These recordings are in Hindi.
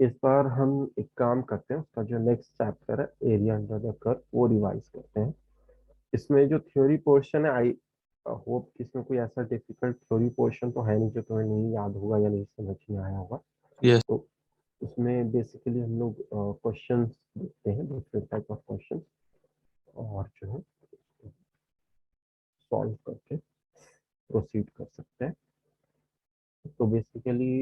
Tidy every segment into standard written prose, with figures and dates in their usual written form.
इस बार हम एक काम करते हैं, उसका जो नेक्स्ट चैप्टर है एरिया अंडर द कर्व वो रिवाइज करते हैं। इसमें जो थ्योरी पोर्शन है, आई होप कि इसमें कोई ऐसा डिफिकल्ट थ्योरी पोर्शन तो है नहीं जो तुम्हें नहीं याद होगा या नहीं समझ में आया होगा। यस। तो उसमें बेसिकली हम लोग क्वेश्चंस देखते हैं, डिफरेंट टाइप ऑफ क्वेश्चंस, और जो है सॉल्व करके प्रोसीड कर सकते हैं। तो basically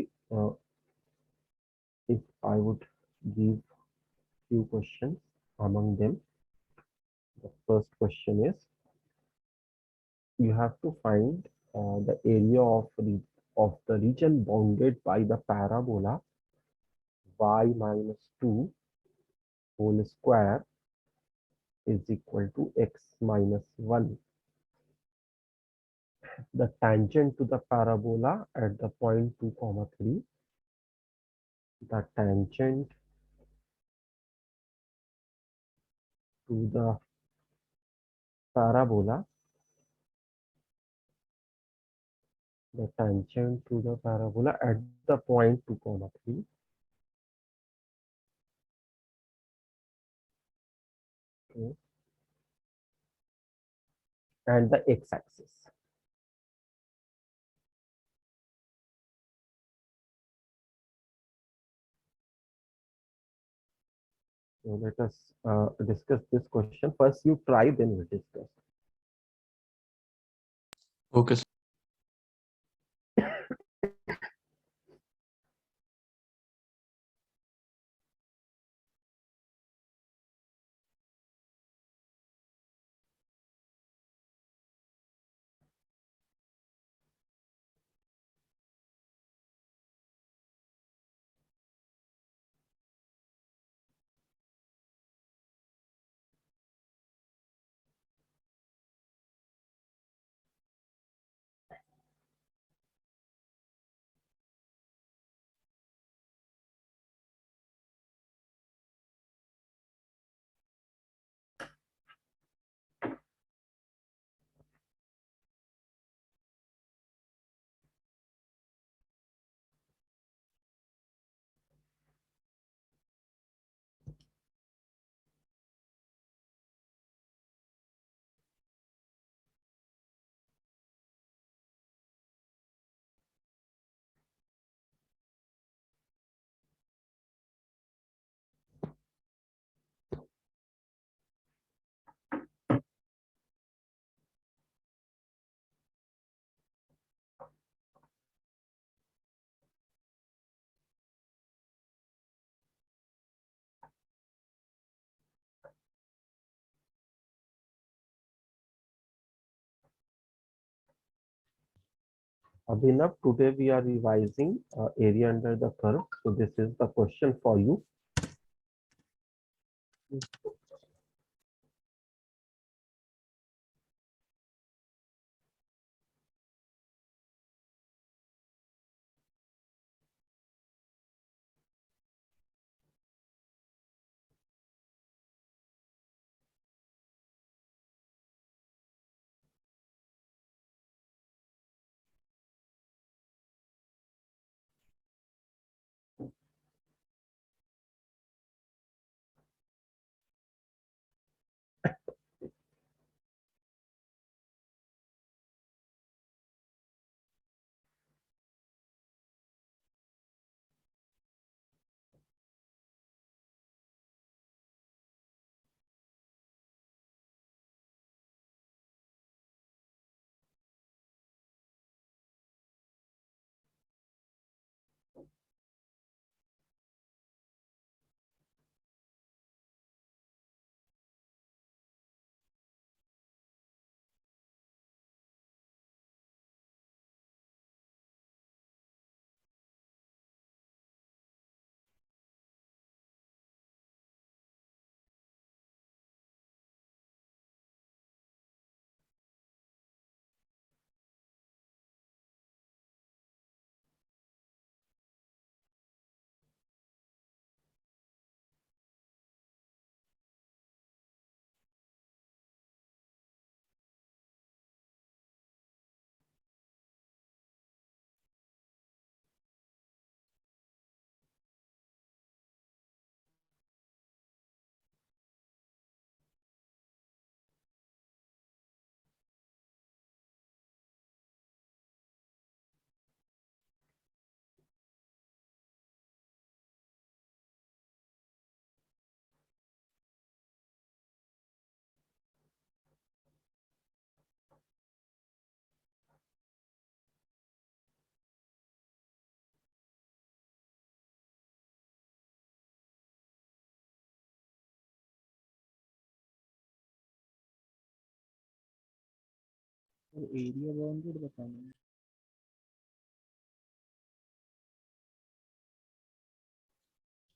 if I would give few questions, among them the first question is, you have to find the area of the region bounded by the parabola y minus 2 whole square is equal to x minus 1. The tangent to the parabola at the point 2 comma 3, the tangent to the parabola, the tangent to the parabola at the point 2 comma 3, okay, and the x-axis. So let us discuss this question. First, you try, then we discuss. Okay. Abhinav, today we are revising area under the curve. So this is the question for you. Area bounded बताना है।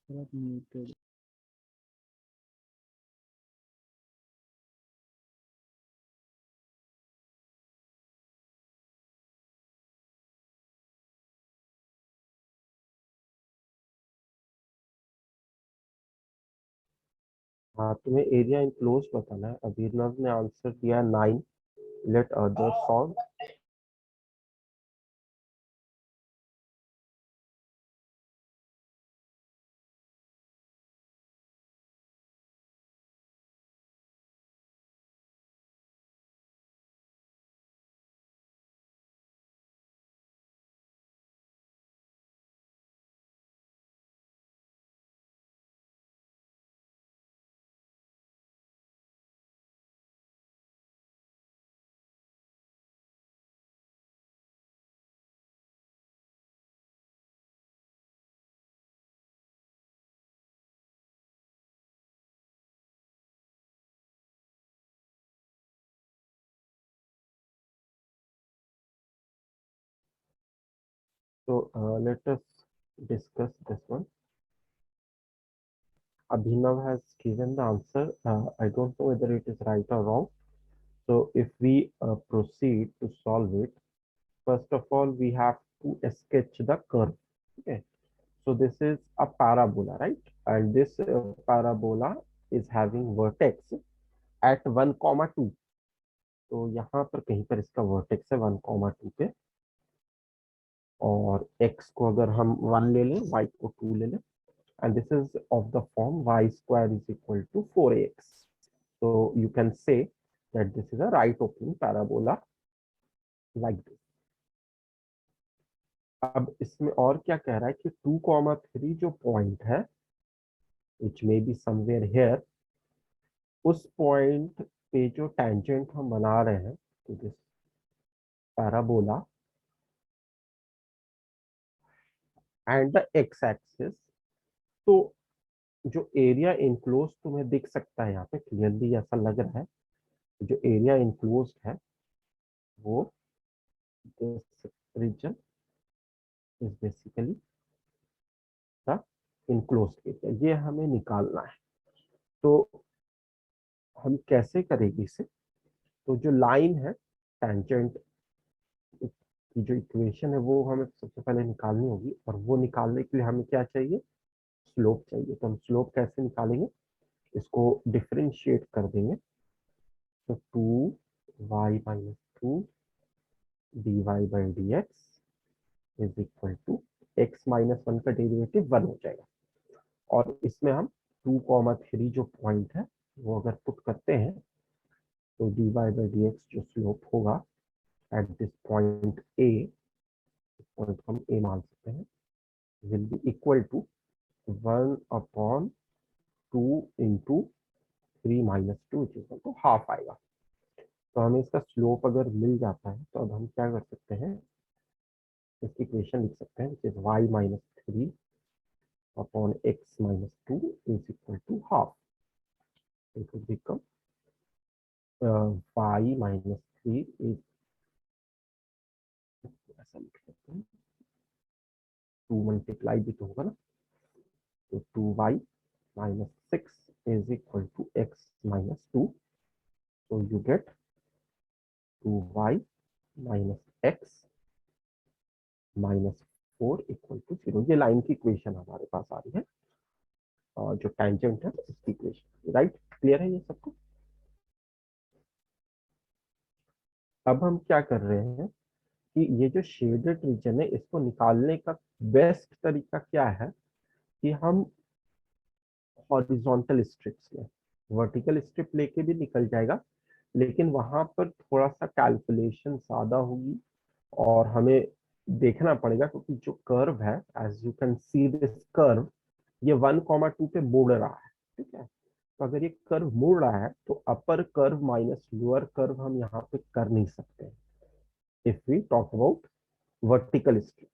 थोड़ा म्यूटेड। हाँ, तुम्हें एरिया इनक्लोज बताना है। अभिनव ने आंसर दिया 9। Let other solve. So let us discuss this one. Abhinav has given the answer. I don't know whether it is right or wrong. So if we proceed to solve it, first of all, we have to sketch the curve. Okay. So this is a parabola, right? And this parabola is having vertex at 1, 2. तो यहाँ पर कहीं पर इसका वर्टेक्स है 1, 2 पे, और x को अगर हम 1 ले लें, y को 2 ले लें, and this is of the form y square is equal to 4ax. So you can say that this is a right opening parabola like this. अब इसमें और क्या कह रहा है कि 2, 3 जो पॉइंट है which may be somewhere here, उस पॉइंट पे जो टेंजेंट हम बना रहे हैं तो this parabola and the x axis, तो जो एरिया इनक्लोज तुम्हें दिख सकता है यहाँ पे क्लियरली ऐसा लग रहा है, जो एरिया इनक्लोज है वो this region is basically the enclose area, ये हमें निकालना है। तो हम कैसे करेंगे इसे? तो जो लाइन है टेंजेंट की जो इक्वेशन है वो हमें सबसे पहले निकालनी होगी, और वो निकालने के लिए हमें क्या चाहिए? स्लोप चाहिए। तो हम स्लोप कैसे निकालेंगे? इसको डिफरेंशिएट कर देंगे। तो 2y - 2 dy/dx is equal to x-1 का डेरिवेटिव 1 हो जाएगा। और इसमें हम 2, 3 जो पॉइंट है वो अगर पुट करते हैं तो dy/dx जो स्लोप होगा at this point A, point हम ए मान सकते हैं, will be equal to 1/2 into 3 - 2 is equal to half आएगा। तो हमें इसका स्लोप अगर मिल जाता है तो अब हम क्या कर सकते हैं, इसकी इक्वेशन लिख सकते हैं which is y-3/x-2 is equal to half. It will become y-3 is, ऐसा लिख सकते हैं, 2 मल्टीप्लाई भी तो होगा ना, तो 2y-6 is equal to x-2. So you get 2y - x-4 equal to 0। ये लाइन की इक्वेशन हमारे पास आ रही है, और जो टेंजेंट है इसकी इक्वेशन। राइट, क्लियर है ये सबको? अब हम क्या कर रहे हैं कि ये जो शेडेड रीजन है इसको निकालने का बेस्ट तरीका क्या है कि हम हॉरिजॉन्टल स्ट्रिप्स लें। वर्टिकल स्ट्रिप लेके भी निकल जाएगा, लेकिन वहां पर थोड़ा सा कैलकुलेशन ज्यादा होगी, और हमें देखना पड़ेगा क्योंकि जो कर्व है, as you can see this curve, ये 1, 2 पे मुड़ रहा है। ठीक है, तो अगर ये कर्व मुड़ रहा है तो upper curve minus lower curve हम यहाँ पे कर नहीं सकते if we talk about vertical strip.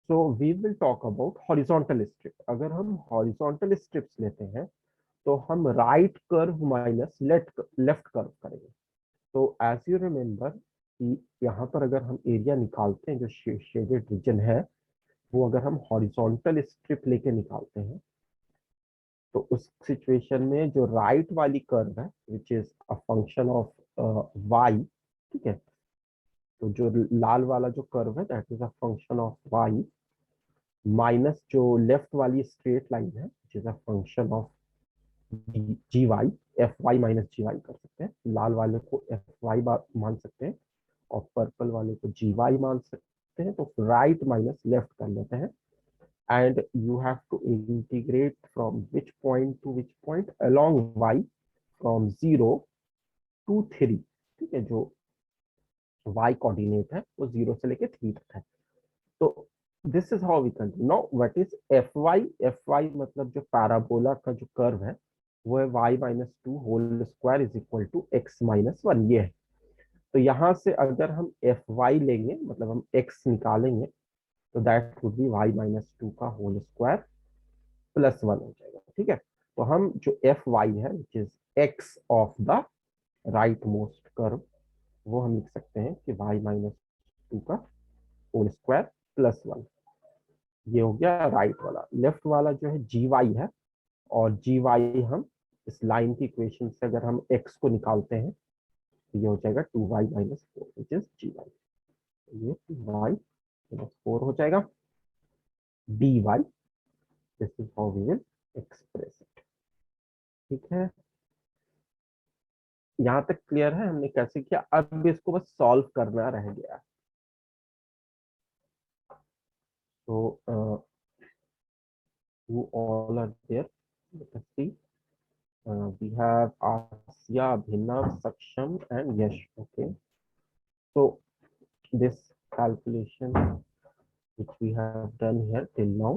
So we will talk about horizontal strip. अगर हम हॉरिजॉन्टल स्ट्रिप्स लेते हैं तो हम right curve minus left curve करेंगे। तो एज यू रिमेम्बर, कि यहाँ पर अगर हम एरिया निकालते हैं, जो शेडेड रीजन है, वो अगर हम हॉरिजॉन्टल स्ट्रिप लेके निकालते हैं, तो उस सिचुएशन में जो राइट वाली कर्व है which is a function of y, ठीक है, तो जो लाल वाला जो कर्व है that is a function of y, minus जो लेफ्ट वाली स्ट्रेट लाइन है which is a function of g y, f y minus g y कर सकते हैं, लाल वाले को एफ वाई मान सकते हैं और पर्पल वाले को जी वाई मान सकते हैं, तो राइट माइनस लेफ्ट कर लेते हैं, and you have to integrate from which point to which point along y from 0 to 3, ठीक है, जो y कोऑर्डिनेट है वो 0 से लेके 3 तक है। तो this is how we can now what is f y मतलब जो पैराबोला का जो कर्व है वो है y minus two whole square is equal to x minus one, ये है। तो यहाँ से अगर हम एफ वाई लेंगे, मतलब हम x निकालेंगे, तो that would be y minus two का होल स्क्वायर प्लस वन हो जाएगा, ठीक है। तो हम जो एफ वाई है which is x of the right most curve, वो हम लिख सकते हैं कि वाई माइनस टू का होल स्क्वायर प्लस वन, ये हो गया राइट वाला। लेफ्ट वाला जो है जी वाई है, और जी वाई हम इस लाइन की इक्वेशन से अगर हम एक्स को निकालते हैं तो ये हो जाएगा two y minus four which is g y, ये टू वाई माइनस फोर हो जाएगा d y. This is how we will express it, ठीक है। यहाँ तक क्लियर है हमने कैसे किया, अब इसको बस सॉल्व करना रह गया। तो who all are there, let us see. We have Asya, Abhinav, Saksham and Yash. Okay, so this calculation which we have done here till now,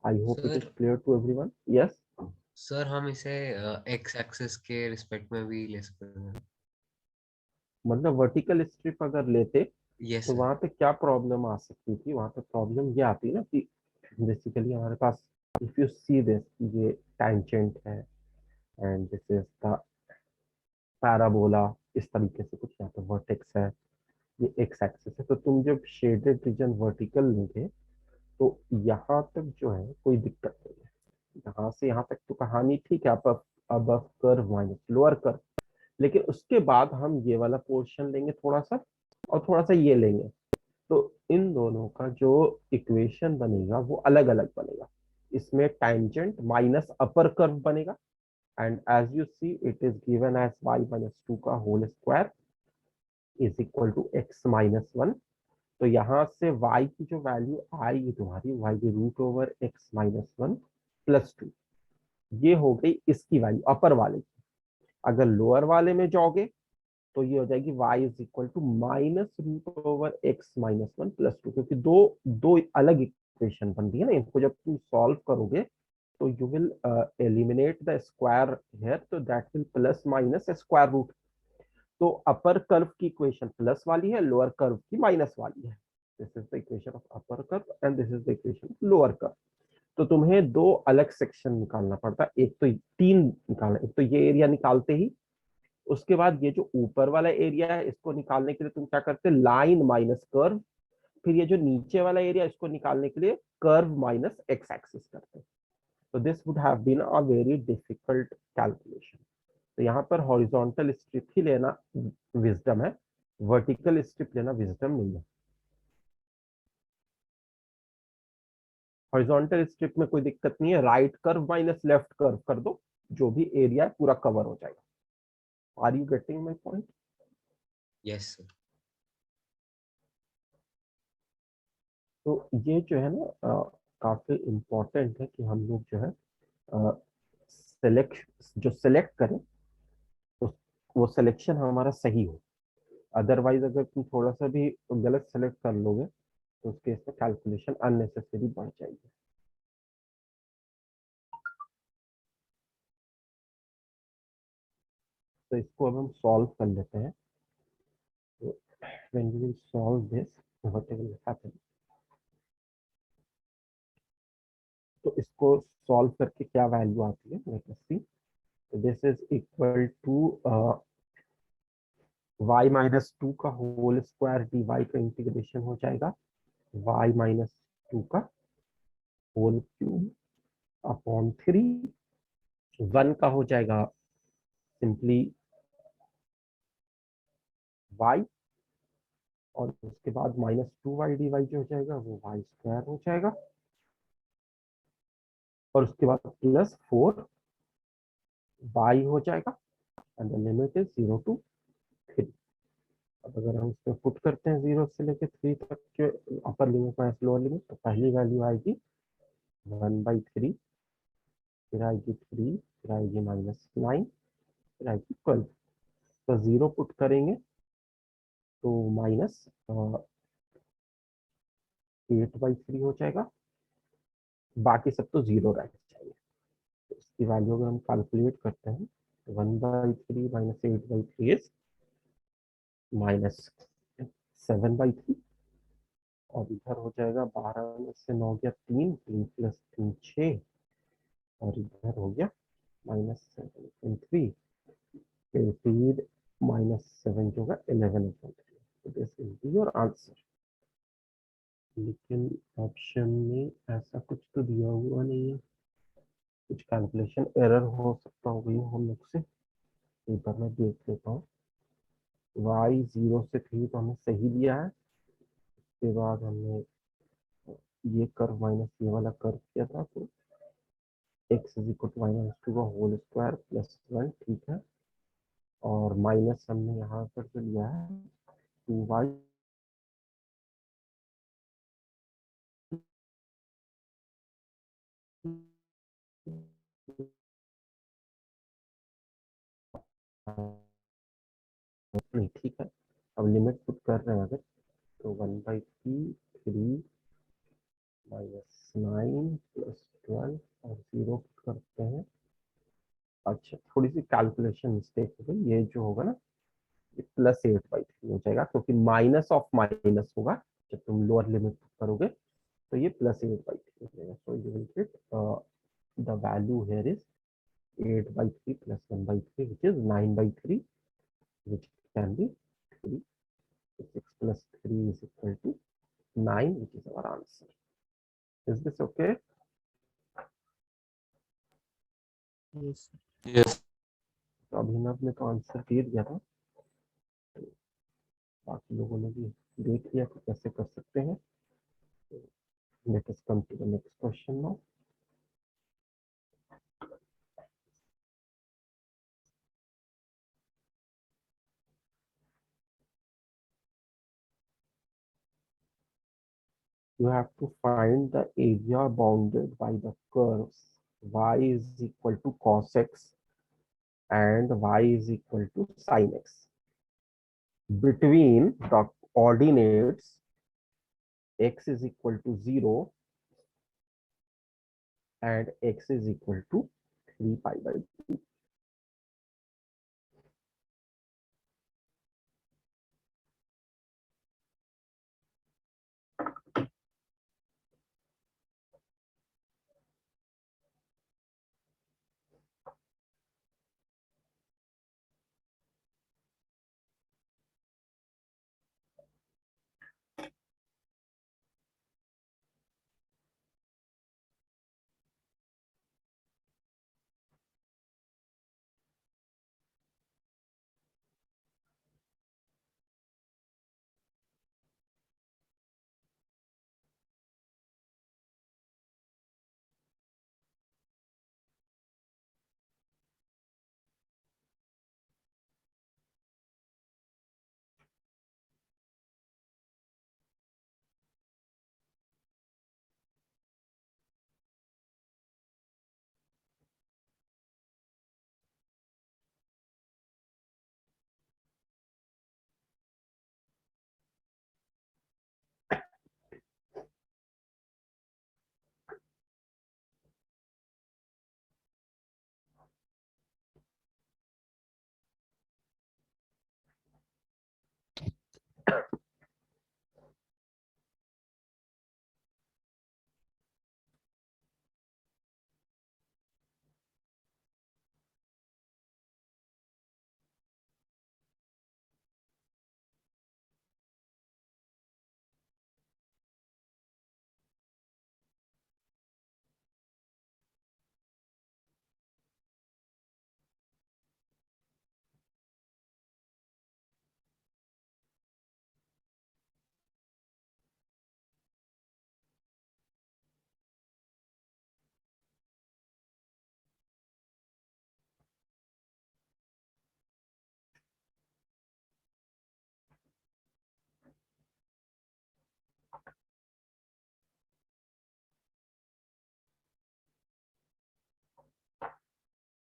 I hope it is sir clear to everyone. Yes, sir हम इसे एक्स एक्सिस के रिस्पेक्ट में भी ले सकते हैं। मतलब वर्टिकल स्ट्रिप अगर लेते यस तो सर। वहां पे क्या प्रॉब्लम आ सकती थी, वहां पे प्रॉब्लम ये आती ना कि बेसिकली हमारे पास, इफ यू सी दिस, ये टैंजेंट है and this is the parabola, इस तरीके से कुछ यहाँ पे वर्टेक्स है, ये एक्स एक्सिस है। तो तुम जब शेडेड रीजन वर्टिकल लोगे तो यहाँ तक जो है कोई दिक्कत नहीं है, यहाँ से यहाँ तक तो कहानी ठीक है, अब कर्व माइनस लोअर कर्व, लेकिन उसके बाद हम ये वाला पोर्शन लेंगे थोड़ा सा, और थोड़ा सा ये लेंगे, तो इन दोनों का जो इक्वेशन बनेगा वो अलग अलग बनेगा। इसमें टैंजेंट माइनस अपर कर्व बनेगा, and as you see it is given as y minus 2 का whole square is equal to x minus one. तो यहाँ से y की जो वैल्यू आएगी तुम्हारी, y की root over x minus one plus two, ये हो गई इसकी वैल्यू अपर वाले की। अगर लोअर वाले में जाओगे तो ये हो जाएगी y is equal to minus root over x minus one plus two, क्योंकि दो दो अलग इक्वेशन बन रही है ना, इनको जब तुम सॉल्व करोगे तो you will eliminate the square here, so that will plus minus square root। तो अपर कर्व की इक्वेशन प्लस वाली है, लोअर कर्व की माइनस वाली है। This is the equation of upper curve and this is the equation of lower curve. तो तुम्हें दो अलग सेक्शन निकालना पड़ता है, एक तो तीन निकालना, एक तो ये एरिया निकालते ही, उसके बाद ये जो ऊपर वाला एरिया है इसको निकालने के लिए तुम क्या करते, लाइन माइनस कर्व, फिर ये जो नीचे वाला एरिया इसको निकालने के लिए कर्व माइनस एक्स एक्सिस करते हैं। So this would have been a very difficult calculation। तो यहाँ पर हॉरिजॉन्टल स्ट्रिप ही लेना विजडम है, वर्टिकल स्ट्रिप लेना विजडम नहीं है। हॉरिजॉन्टल स्ट्रिप में कोई दिक्कत नहीं है, right curve minus left curve कर दो, जो भी एरिया है पूरा कवर हो जाएगा। Are you getting my point? Yes sir. तो ये जो है ना काफी इम्पोर्टेंट है कि हम लोग जो है सेलेक्ट जो सेलेक्ट करें उस वो सिलेक्शन हमारा सही हो। अदरवाइज अगर तुम थोड़ा सा भी गलत सेलेक्ट कर लोगे तो उस केस में कैलकुलेशन अननेसेसरी बढ़ जाएगी। तो इसको अब हम सॉल्व कर लेते हैं। तो when we will solve this, what will happen, तो इसको सॉल्व करके क्या वैल्यू आती है लेट अस सी। तो this is equal to y minus two का होल स्क्वायर dy का इंटीग्रेशन हो जाएगा y माइनस टू का होल क्यूब अपॉन 3। 1 का हो जाएगा सिंपली y, और उसके बाद minus two y d y जो हो जाएगा वो वाई स्क्वायर हो जाएगा, और उसके बाद प्लस 4 वाई हो जाएगा, and the limit is 0 to 3। अब अगर हम इसमें पुट करते हैं 0 से लेके 3 तक के upper limit minus lower limit, तो पहली वैल्यू आएगी 1/3, फिर आएगी 3, फिर आएगी -9, फिर आएगी 12। तो 0 पुट करेंगे तो -8/3 हो जाएगा, बाकी सब तो 0 रहना चाहिए। तो इसकी वैल्यू अगर हम कैलकुलेट करते हैं तो 1/3 -8/3 इज -7/3, और इधर हो जाएगा 12 में से 9 गया 3, 3 प्लस 3 6, और इधर हो गया -7/3, फिर -7 जो होगा 11/3। तो this is be your answer. लेकिन ऑप्शन में ऐसा कुछ तो दिया हुआ नहीं है, कुछ कैलकुलेशन एरर हो सकता हो गई हम लोग से। एक बार मैं देख लेता हूँ। y 0 से 3 तो हमें सही दिया है, उसके बाद हमने ये कर्व माइनस ये वाला कर्व किया था, तो x इज इक्वल टू -2 का होल स्क्वायर प्लस 1, ठीक है, और माइनस हमने यहाँ पर जो लिया है 2y नहीं, ठीक है। अब लिमिट पुट कर रहे हैं अगर, तो 1/3 3 -9 प्लस 12 और 0 पुट करते हैं। अच्छा, थोड़ी सी कैलकुलेशन मिस्टेक हो गई, ये जो होगा ना ये +8/3 हो जाएगा, क्योंकि माइनस ऑफ माइनस होगा जब तुम लोअर लिमिट करोगे, तो ये +8/3 हो जाएगा। So you will get the value here is 8/3 plus 1/3 which is 9/3, which can be 3. 6 plus 3 is equal to 9, which is our answer. Is this okay? Yes. Yes. तो अभिनव ने तो आंसर दे दिया था, बाकी लोगों ने भी देख लिया कि कैसे कर सकते हैं। Let us come to the next question now. You have to find the area bounded by the curves y is equal to cos x and y is equal to sin x between the coordinates x is equal to 0 and x is equal to 3 pi by 2.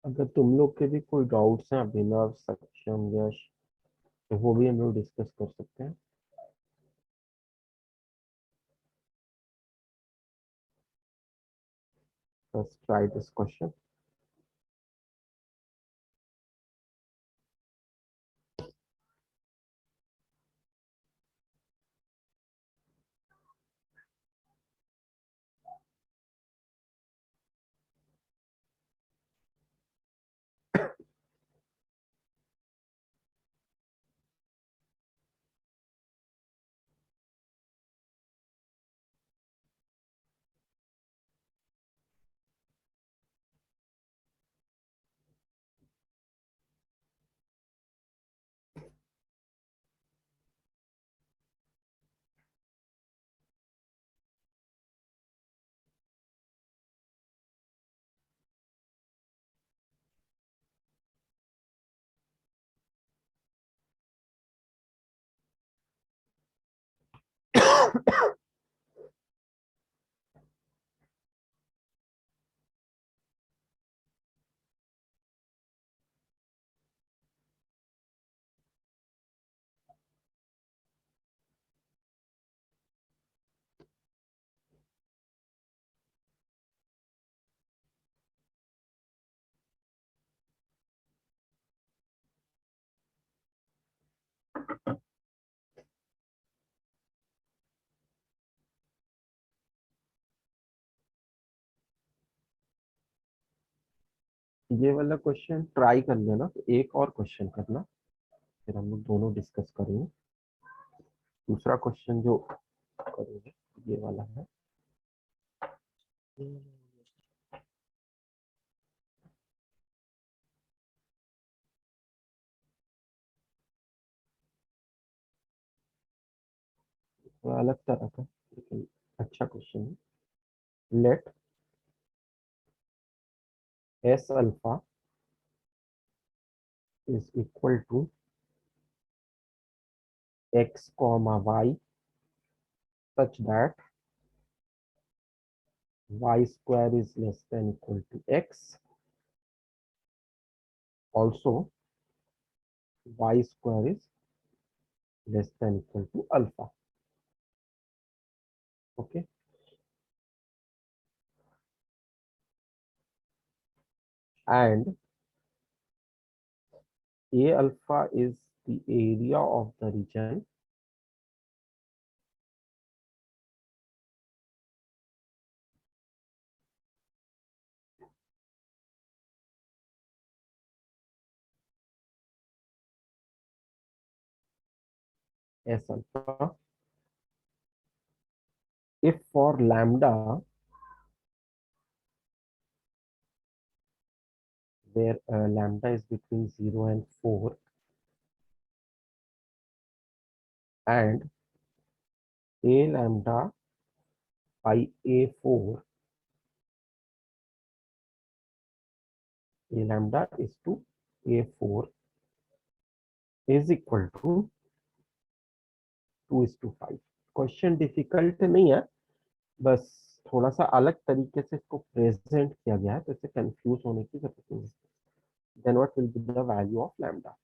अगर तुम लोग के भी कोई डाउट्स हैं अभिनव, सक्षम, यश, तो वो भी हम लोग डिस्कस कर सकते हैं. Let's try this question. ये वाला क्वेश्चन ट्राई कर लेना, तो एक और क्वेश्चन करना, फिर हम लोग दोनों डिस्कस करेंगे. दूसरा क्वेश्चन जो करेंगे ये वाला है. थोड़ा अलग तरह का, लेकिन अच्छा क्वेश्चन है. Let's alpha is equal to x comma y such that y square is less than equal to x. Also, y square is less than equal to alpha. Okay. And A alpha is the area of the region S alpha if for lambda where lambda is between 0 and 4 and A lambda by A4, A lambda is to A4 is equal to 2:5. Question difficult नहीं है, बस थोड़ा सा अलग तरीके से इसको प्रेजेंट किया गया है, तो इससे कंफ्यूज होने की जरूरत नहीं है. Then what will be the value of lambda.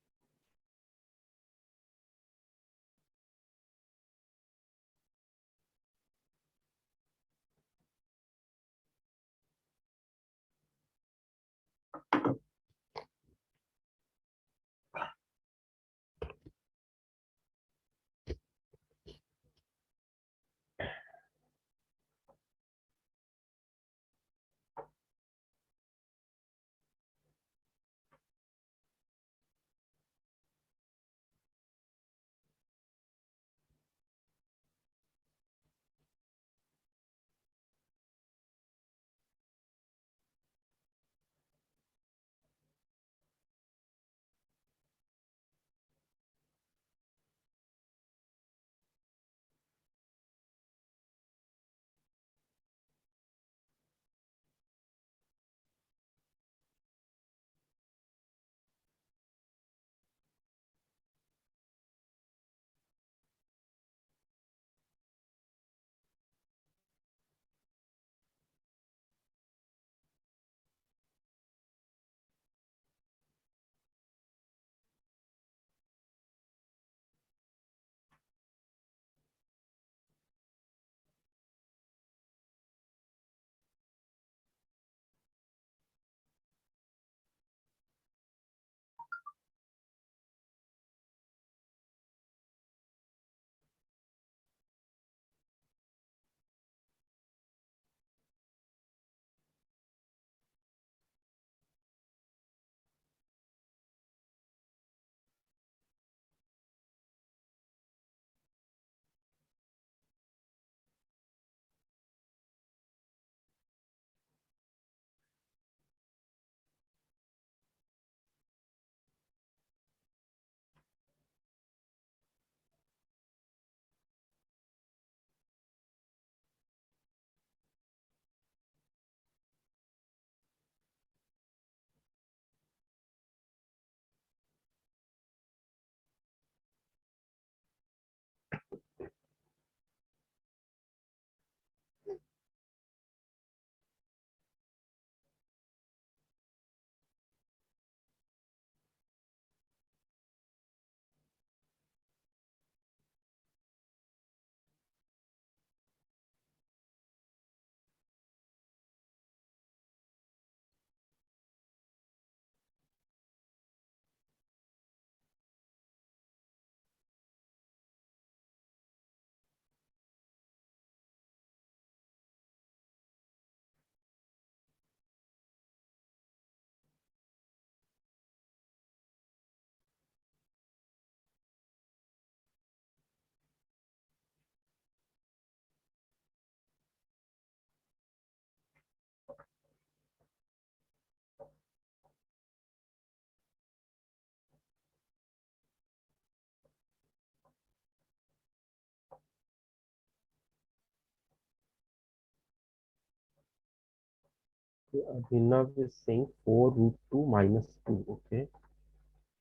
Abhinav is saying 4 root 2 minus 2, okay,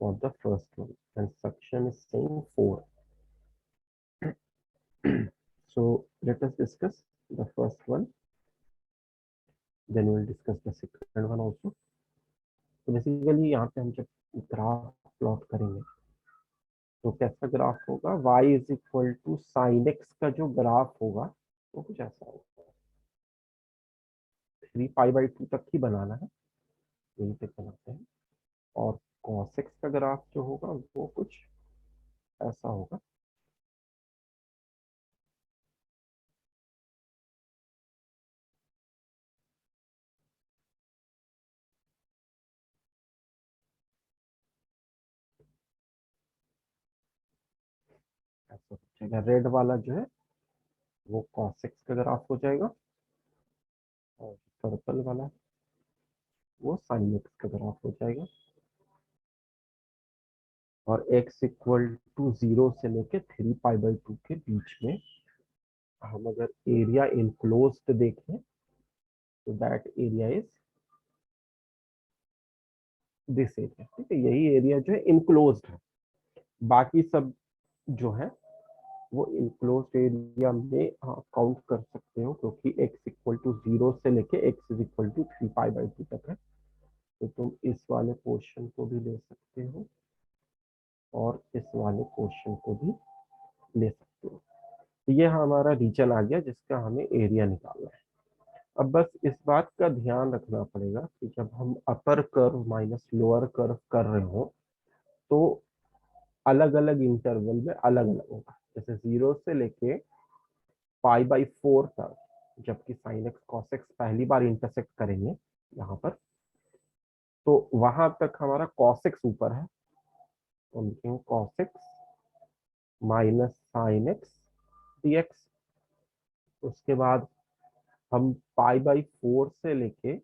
for the first one, and Sakshan is saying 4. So let us discuss the first one, then we will discuss the second one also. तो बेसिकली यहाँ पे हम जब ग्राफ प्लॉट करेंगे तो कैसा ग्राफ होगा, y is equal to sine x का जो ग्राफ होगा वो कुछ ऐसा होगा, 3π/2 तक ही बनाना है, यहीं पे बनाते हैं। और cos x का ग्राफ जो होगा वो कुछ ऐसा होगा। ऐसा हो जाएगा, रेड वाला जो है वो cos x का ग्राफ हो जाएगा, और पर्पल वाला वो sin x का ग्राफ हो जाएगा। और x इक्वल टू 0 से लेके 3π/2 के बीच में हम अगर एरिया इनक्लोज्ड देखें तो that area is this area, ठीक है, यही एरिया जो है इनक्लोज्ड है। बाकी सब जो है वो इनक्लोज्ड एरिया में काउंट कर सकते हो, क्योंकि x इक्वल टू 0 से लेके x इज इक्वल टू 3π/2 तक है। तो तुम इस वाले पोर्शन को भी ले सकते हो और इस वाले पोर्शन को भी ले सकते हो। तो ये हमारा रीजन आ गया जिसका हमें एरिया निकालना है। अब बस इस बात का ध्यान रखना पड़ेगा कि जब हम अपर कर्व माइनस लोअर कर्व कर रहे हो तो अलग अलग इंटरवल में अलग अलग होगा। जैसे 0 से लेके π/4 तक, जबकि sin x cos x पहली बार इंटरसेक्ट करेंगे यहाँ पर, तो वहां तक हमारा cos x ऊपर है, तो हम लिखेंगे cos x minus sin x dx। उसके बाद हम π/4 से लेके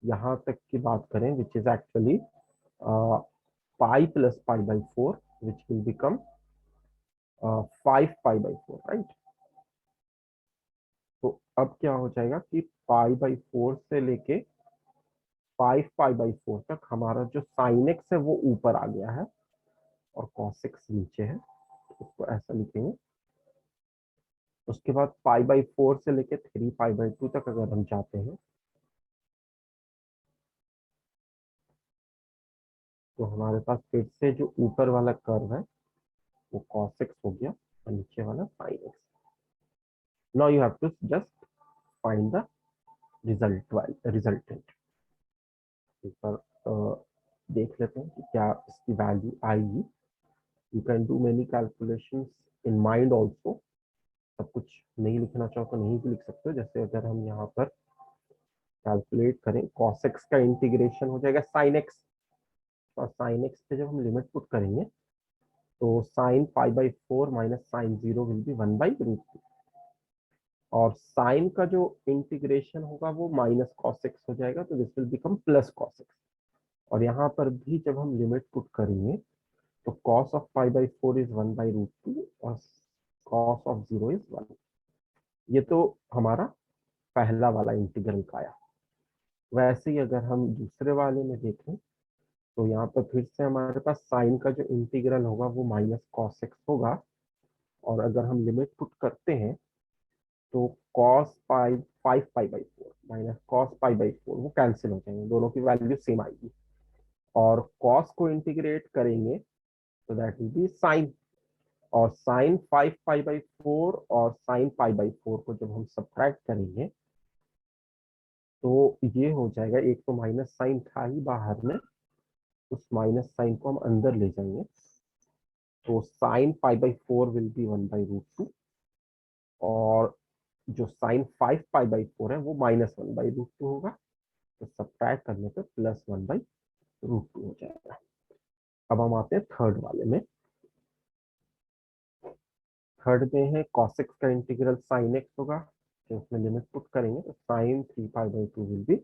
यहाँ तक की बात करें, which is actually pi plus π/4, which will become 5π/4, right. तो अब क्या हो जाएगा कि π/4 से लेके 5π/4 तक हमारा जो sin x है वो ऊपर आ गया है और cos x नीचे है, उसको ऐसा लिखेंगे। उसके बाद π/4 से लेके 3π/2 तक अगर हम जाते हैं तो हमारे पास फिर से जो ऊपर वाला कर्व है वो cos x हो गया और नीचे वाला sin x। Now you have to just find the resultant. एक बार देख लेते हैं कि क्या इसकी वैल्यू आएगी। You can do many calculations in mind also, सब कुछ नहीं लिखना चाहो तो नहीं भी लिख सकते हो। जैसे अगर हम यहाँ पर कैलकुलेट करें, cos x का इंटीग्रेशन हो जाएगा sin x, और sin x पे जब हम लिमिट पुट करेंगे तो sin π/4 minus sin 0 will be 1/√2, और sin का जो इंटीग्रेशन होगा वो माइनस cos x हो जाएगा, तो this will become plus cos x। और यहाँ पर भी जब हम लिमिट पुट करेंगे तो cos ऑफ π/4 इज 1/√2 और cos ऑफ 0 इज 1। ये तो हमारा पहला वाला इंटीग्रल का आया। वैसे ही अगर हम दूसरे वाले में देखें तो यहाँ पर फिर से हमारे पास साइन का जो इंटीग्रल होगा वो माइनस cos x होगा, और अगर हम लिमिट पुट करते हैं तो cos पाई 5π/4 माइनस cos π/4 वो कैंसिल हो जाएंगे, दोनों की वैल्यू सेम आएगी। और cos को इंटीग्रेट करेंगे तो दैट विल बी साइन, और साइन 5π/4 और साइन π/4 को जब हम सब्ट्रैक्ट करेंगे तो ये हो जाएगा, एक तो माइनस साइन था ही बाहर में, उस माइनस साइन को हम अंदर ले जाएंगे, तो साइन π/4 विल बी 1/√2, और जो साइन 5π/4 है वो माइनस 1/√2 होगा, तो सब्ट्रैक्ट करने पे प्लस 1/√2 हो जाएगा। अब हम आते हैं थर्ड वाले में। थर्ड में है cos x का इंटीग्रल sin x होगा, तो उसमें लिमिट पुट करेंगे तो साइन 3π/2 विल बी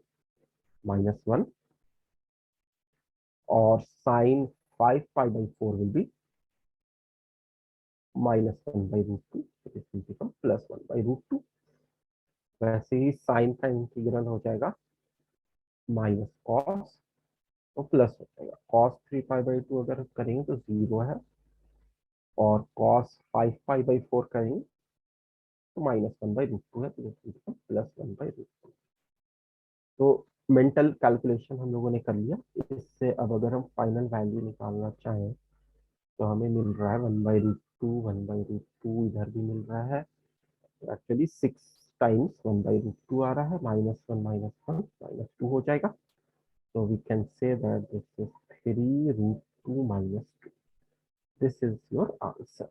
-1, और साइन 5π/4 विल बी -1/√2, तो दिस विल बिकम +1/√2। वैसे ही साइन का इंटीग्रल हो जाएगा माइनस कॉस तो प्लस हो जाएगा। कॉस 3 पाई बाई 2 अगर करेंगे तो 0 है, और कॉस 5 पाई बाई 4 करेंगे तो -1/√2 है, तो +1/√2। तो मेंटल कैलकुलेशन हम लोगों ने कर लिया। इससे अब अगर हम फाइनल वैल्यू निकालना चाहें तो हमें मिल रहा है 1/√2, 1/√2 इधर भी मिल रहा है। एक्चुअली 6 टाइम्स 1/√2 आ रहा है, -1 -1 -2 हो जाएगा। तो we can say that this is 3√2 -2। This is your answer.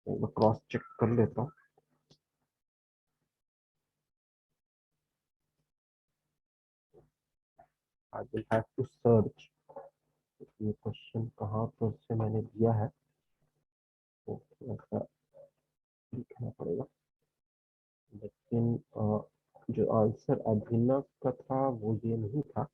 मैं क्रॉस चेक कर लेता हूँ। I will have to search ये क्वेश्चन कहाँ पर से मैंने दिया है, तो थोड़ा सा लिखना पड़ेगा। लेकिन जो आंसर अभिनव का था वो ये नहीं था।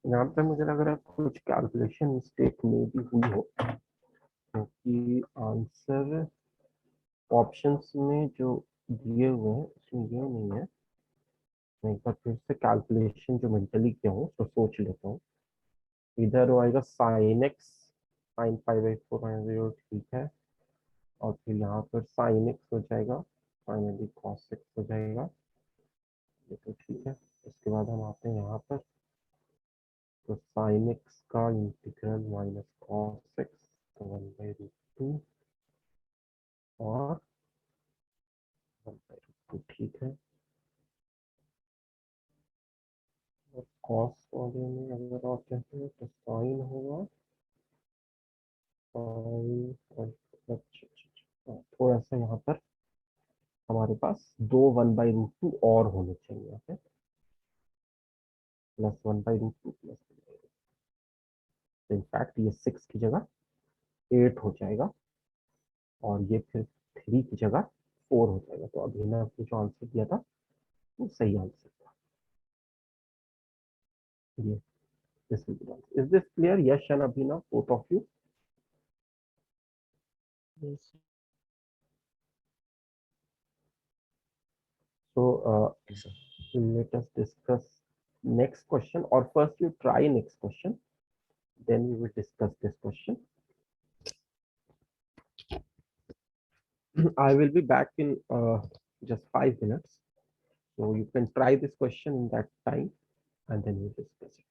यहाँ पे मुझे लग रहा है कुछ कैलकुलेशन मिस्टेक में भी हुई हो, क्योंकि आंसर ऑप्शंस में जो दिए हुए हैं उसमें ये नहीं है। मैं एक बार फिर से कैलकुलेशन जो मेंटली किया हूँ तो सोच लेता हूँ। इधर वो आएगा साइन एक्स, sin π/4 ठीक है, और फिर यहाँ पर साइन एक्स हो जाएगा, फाइनली कॉस एक्स हो जाएगा, ये तो ठीक है। उसके बाद हम आते हैं यहाँ पर, तो साइन एक्स का इंटीग्रल माइनस कॉस एक्स, तो 1/√2 और 1/√2 ठीक है। और कॉस वाले में अगर आप कहते हैं तो साइन होगा, साइन, थोड़ा सा यहाँ पर हमारे पास दो 1/√2 और होने चाहिए यहाँ पे, +1/√2 प्लस, इनफैक्ट ये 6 की जगह 8 हो जाएगा, और ये फिर 3 की जगह 4 हो जाएगा। तो अभी ने आपको जो आंसर दिया था वो सही आंसर था। ये this will be answer. Is this clear? Yash and Abhinav, both of you? Yes. So Yes, sir. let us discuss next question, or first you try next question, then we will discuss this question. I will be back in just 5 minutes, so you can try this question in that time and then we discuss it.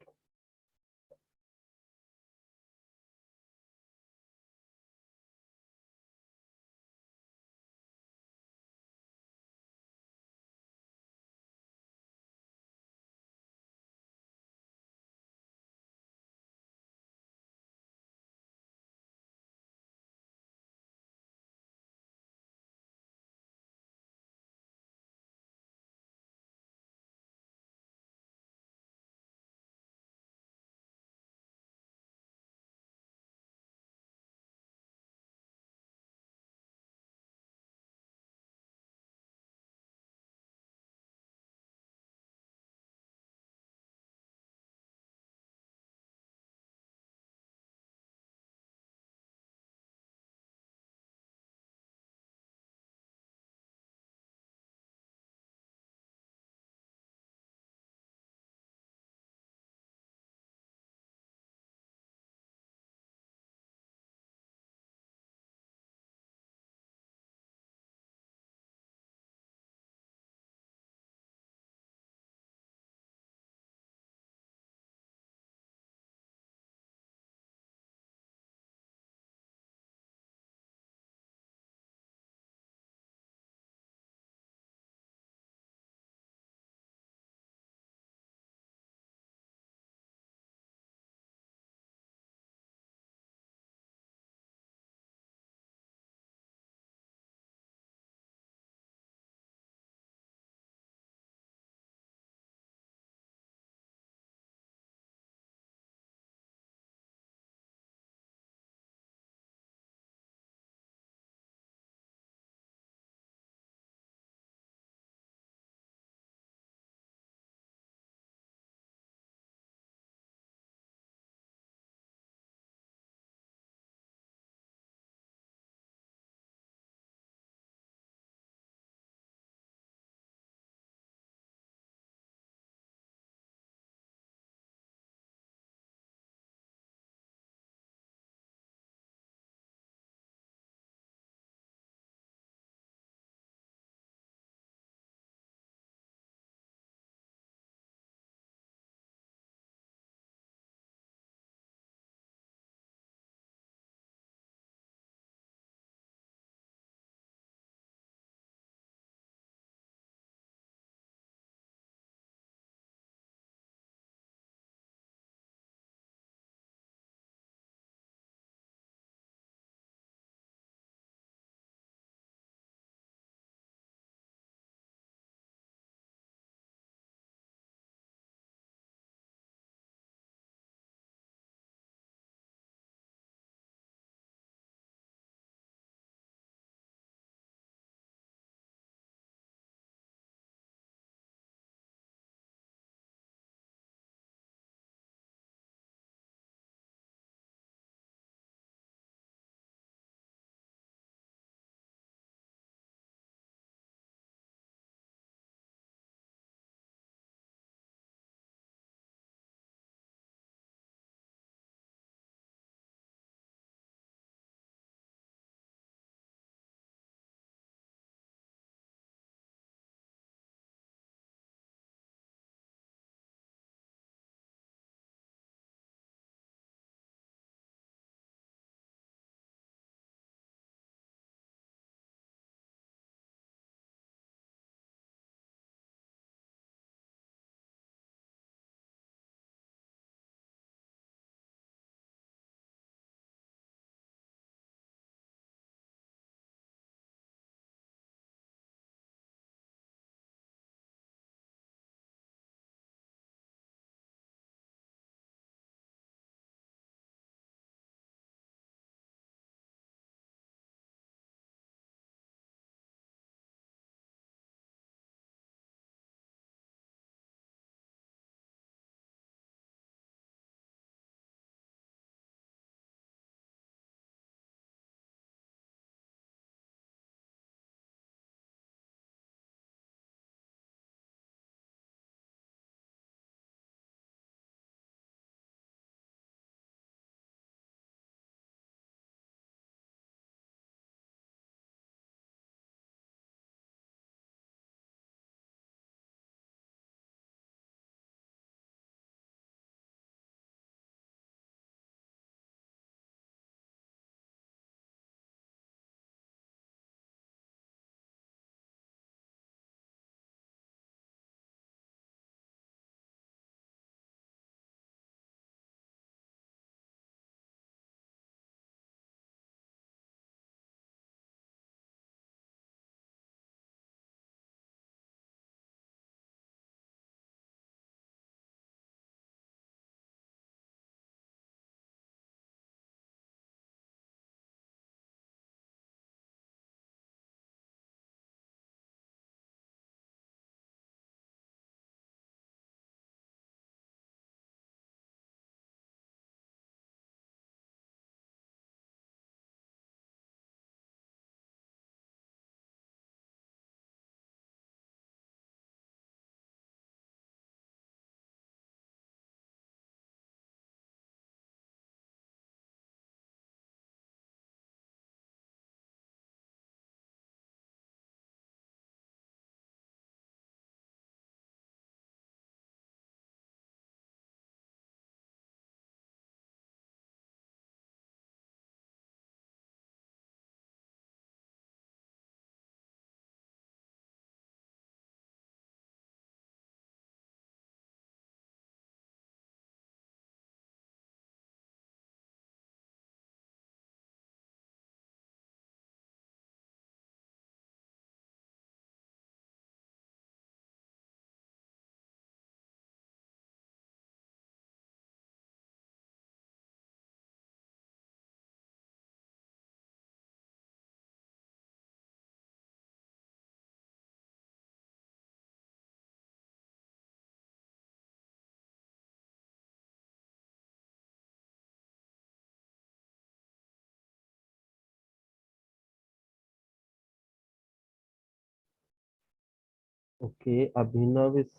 Okay, Abhinav is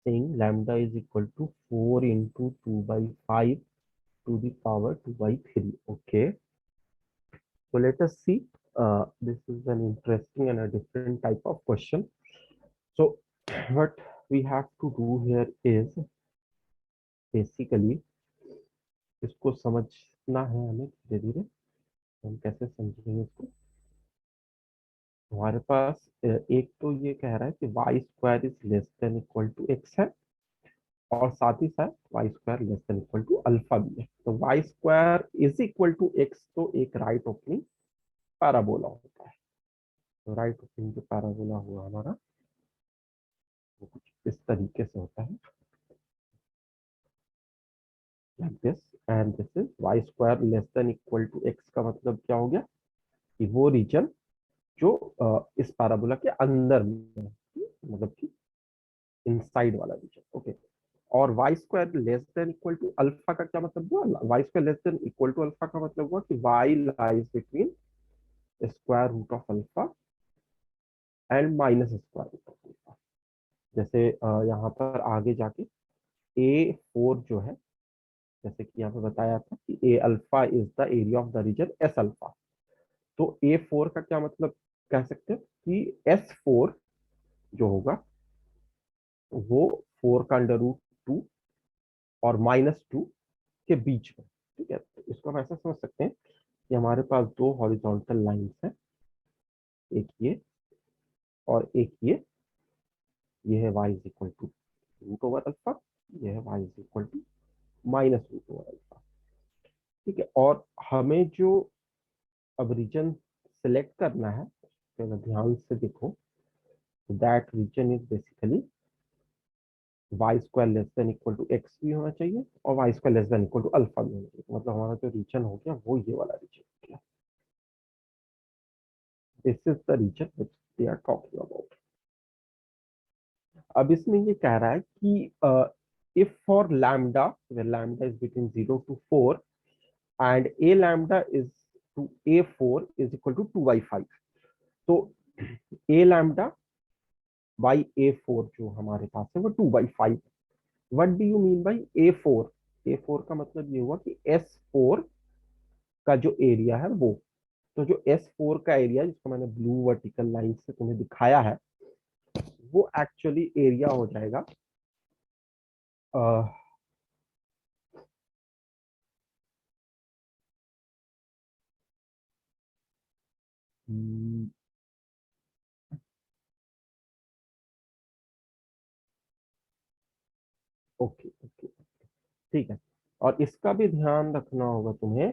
saying lambda is equal to 4 into 2 by 5 to the power 2 by 3. Okay, so let us see. This is an interesting and a different type of question. So what we have to do here is basically इसको समझना है हमें धीरे धीरे. हम कैसे समझेंगे इसको. हमारे पास एक तो ये कह रहा है कि y square is less than equal to x है, और साथ ही साथ y square less than equal to alpha भी है. तो y square is equal to x तो एक राइट ओपनिंग पैराबोला होता है. तो राइट ओपनिंग जो पैराबोला हुआ हमारा वो कुछ इस तरीके से होता है, like this. And this is y square less than equal to x का मतलब क्या हो गया कि वो रीजन जो इस पैराबोला के अंदर में है, मतलब कि इनसाइड वाला रीजन. ओके, और y square less than equal to alpha का क्या मतलब हुआ. Y square less than equal to alpha का मतलब हुआ कि y lies between square root of alpha and minus square root of alpha. जैसे यहाँ पर आगे जाके A4 जो है, जैसे कि यहाँ पे बताया था कि A alpha is the area of the region S alpha. तो A4 का क्या मतलब कह सकते हैं कि S4 जो होगा वो 4 का अंडर रूट 2 और -2 के बीच में. ठीक है, तो इसको हम ऐसा समझ सकते हैं कि हमारे पास दो हॉरिजॉन्टल लाइंस हैं, एक ये और एक ये है y is equal to root over alpha, ये है y is equal to minus root over alpha. ठीक है, और हमें जो अब रीजन सिलेक्ट करना है, तो अगर ध्यान से देखो, that region is basically y square less than equal to x भी होना चाहिए और y square less than equal to alpha भी होना चाहिए. मतलब हमारा जो रीजन हो गया वो ये वाला रीजन हो गया. This is the region which they are talking about. अब इसमें ये कह रहा है कि if for lambda where lambda is between 0 to 4 and A lambda is to A4 is equal to 2/5. तो ए लैम्डा बाई A4 जो हमारे पास है वो 2/5. What do you mean by A4? A4 का मतलब ये हुआ कि S4 का जो एरिया है वो, तो जो S4 का एरिया जिसको मैंने ब्लू वर्टिकल लाइन से तुम्हें दिखाया है वो एक्चुअली एरिया हो जाएगा ओके ओके, ठीक है. और इसका भी ध्यान रखना होगा तुम्हें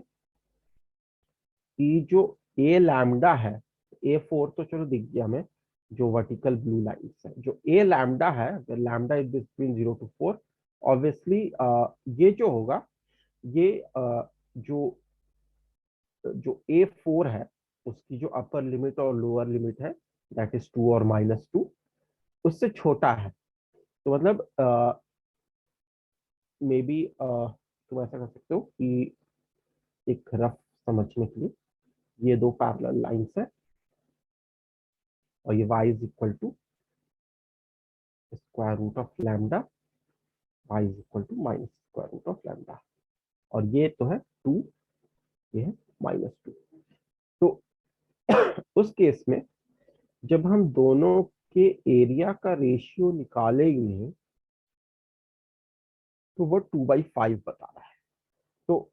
कि जो ए लैम्डा है, A4 तो चलो दिख गया हमें, जो वर्टिकल ब्लू लाइन्स है, जो ए लैम्डा है, lambda is between 0 to 4, obviously ये जो होगा ये जो जो A4 है उसकी जो अपर लिमिट और लोअर लिमिट है दैट इज 2 और -2 उससे छोटा है. तो मतलब मे बी तुम ऐसा कर सकते हो कि एक रफ समझने के लिए ये दो पैरेलल लाइंस है और ये y is equal to square root of lambda, y is equal to minus square root of lambda, और ये तो है 2, ये है -2. तो उस केस में जब हम दोनों के एरिया का रेशियो निकालेंगे तो वो 2/5 बता रहा है. तो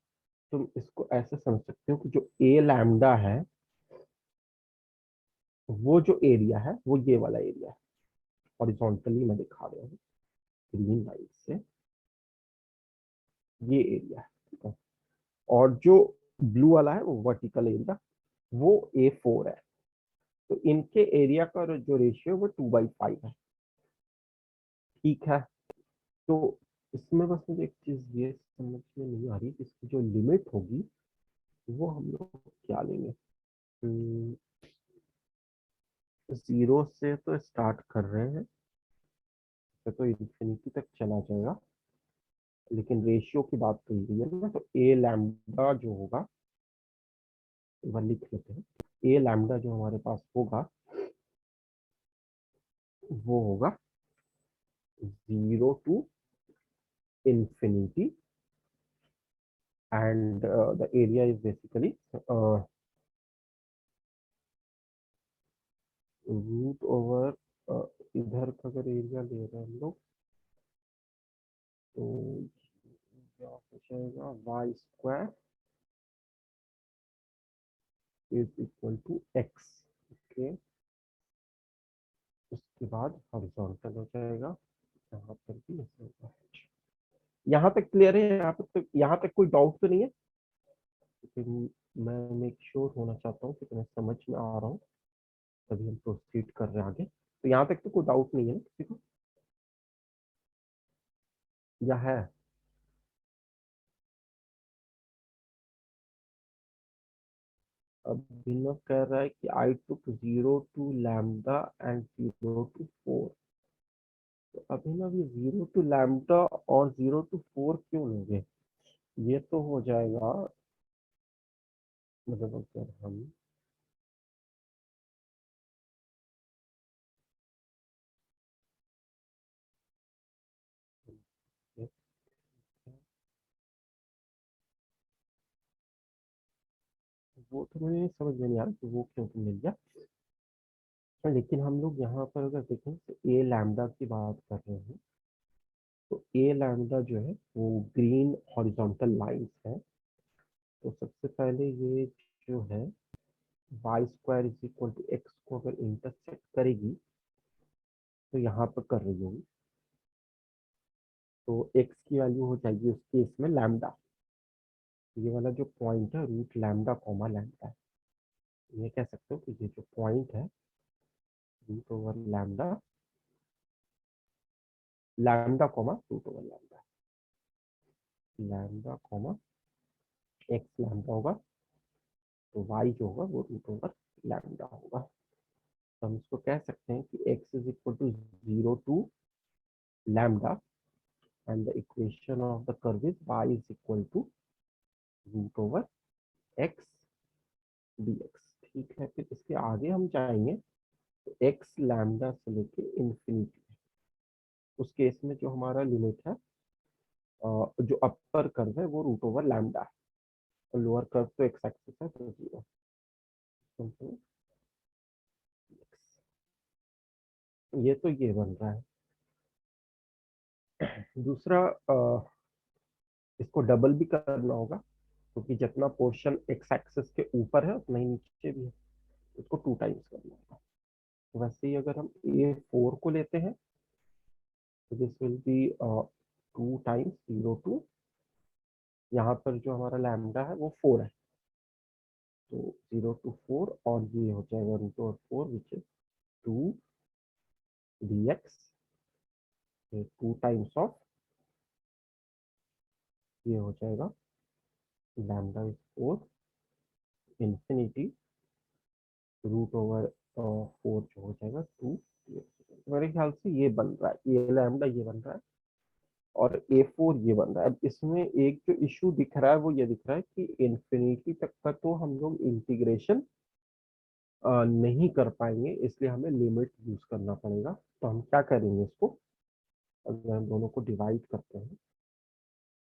तुम इसको ऐसे समझ सकते हो कि जो ए लैम्डा है वो जो एरिया है वो ये वाला एरिया है. हॉरिजॉन्टली मैं दिखा रहा हूँ ग्रीन लाइन से, ये एरिया है. ठीक है, और जो ब्लू वाला है वो वर्टिकल एरिया, वो A4 है. तो इनके एरिया का जो रेशियो वो 2/5 है. ठीक है, तो इसमें बस मुझे एक चीज ये समझ में नहीं आ रही कि इसकी जो लिमिट होगी वो हम लोग क्या लेंगे. 0 से तो स्टार्ट कर रहे हैं, तो इन्फिनिटी तक चला जाएगा, लेकिन रेशियो की बात कही गई है ना, तो ए लैम्डा जो होगा, वह लिख लेते हैं. ए लैम्डा जो हमारे पास होगा वो होगा 0 to infinity, and the area is basically root over, इधर का अगर एरिया ले रहे हैं हम लोग तो क्या हो जाएगा, y square is equal to x. Okay, उसके बाद हॉरिजॉन्टल हो जाएगा, यहाँ पर भी ऐसे होगा। यहाँ तक क्लियर है? यहाँ तक कोई डाउट तो नहीं है? फिर मैं मेक श्योर होना चाहता हूँ कि तुम्हें समझ में आ रहा हूँ, तभी हम प्रोसीड कर रहे हैं आगे। तो यहाँ तक तो कोई डाउट नहीं है ना किसी को, या है? अब अभिनव कह रहा है कि आई टुक 0 to लैम्डा एंड 0 to 4। तो अभिनव ये 0 to लैम्डा और 0 to 4 क्यों लोगे? ये तो हो जाएगा, मतलब अगर हम वो तो मुझे समझ में नहीं आ रहा कि वो क्यों मिल गया, लेकिन हम लोग यहाँ पर अगर देखें तो ए लैम्डा की बात कर रहे हैं, तो ए लैम्डा जो है वो ग्रीन हॉरिजॉन्टल लाइंस है। तो सबसे पहले ये जो है y square is equal to x को अगर इंटरसेक्ट करेगी तो यहाँ पर कर रही होगी, तो एक्स की वैल्यू हो जाएगी उस केस में लैम्डा। ये वाला जो पॉइंट है रूट लैम्डा कॉमा लैम्डा है, ये कह सकते हो कि ये जो पॉइंट है root over lambda, lambda comma root over lambda, lambda comma x lambda होगा, तो वाई जो होगा वो रूट ओवर लैम्डा होगा। तो हम इसको कह सकते हैं कि x is equal to 0 to lambda and the equation of the curve is y is equal to root over x dx। ठीक है, फिर इसके आगे हम जाएंगे तो एक्स लैम्डा से लेके इंफिनिटी, उस केस में जो हमारा लिमिट है, जो अपर कर्व है वो रूट ओवर लैम्डा है, और लोअर कर्व तो एक्स एक्सिस है तो 0। ये तो ये बन रहा है। दूसरा, इसको डबल भी करना होगा, क्योंकि जितना पोर्शन एक्स एक्सिस के ऊपर है उतना ही नीचे भी है, उसको 2 टाइम्स करना होगा। तो वैसे ही अगर हम A4 को लेते हैं तो this will be 2 times 0 to, यहाँ पर जो हमारा लैम्डा है वो 4 है, तो 0 to 4, और ये हो जाएगा root over 4 which is 2 dx, 2 times of, ये हो जाएगा lambda is 4 infinity root over 4 जो हो जाएगा 2 dx। मेरे ख्याल से ये बन रहा है, ये लैम्डा ये बन रहा है, और A4 ये बन रहा है। अब इसमें एक जो इशू दिख रहा है वो ये दिख रहा है कि इंफिनिटी तक का तो हम लोग इंटीग्रेशन नहीं कर पाएंगे, इसलिए हमें लिमिट यूज करना पड़ेगा। तो हम क्या करेंगे, इसको अगर हम दोनों को डिवाइड करते हैं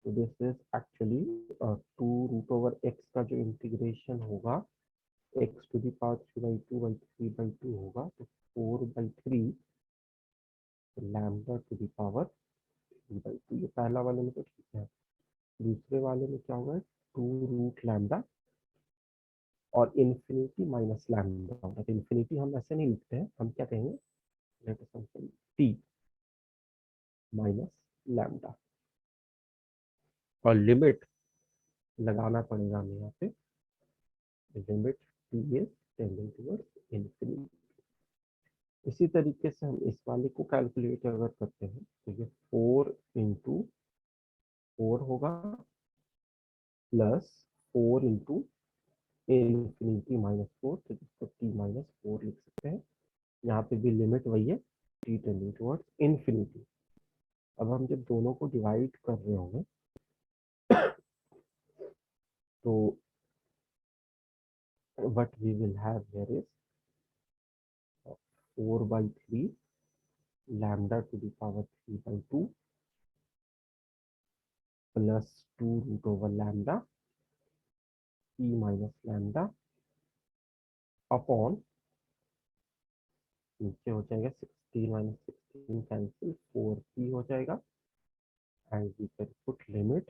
तो this is actually 2 root over x का जो इंटीग्रेशन होगा एक्स टू द पावर 3/2 होगा, तो 4/3 लैम्डा टू द पावर 3/2। ये पहला वाले में तो ठीक है, दूसरे वाले में क्या होगा, 2 रूट लैम्डा और इन्फिनिटी माइनस लैम्डा होगा। तो इन्फिनिटी हम ऐसे नहीं लिखते हैं, हम क्या कहेंगे, let us some tea minus lambda, और लिमिट लगाना पड़ेगा हमें यहाँ पे, limit T is tending towards infinity. इसी तरीके से हम इस वाले को कैलकुलेट अगर करते हैं तो ये 4 इंटू 4 होगा प्लस 4 इंटू इन्फिनिटी माइनस 4, तो जिसको टी माइनस 4 लिख सकते हैं। यहाँ पे भी लिमिट वही है, टी टेंडिंग टुवर्ड्स इन्फिनिटी। अब हम जब दोनों को डिवाइड कर रहे होंगे तो what we will have here is 4/3 lambda to the power 3 by 2 plus 2 root over lambda p minus lambda upon नीचे हो जाएगा 16 माइनस 16 कैंसिल 4p हो जाएगा and we can put limit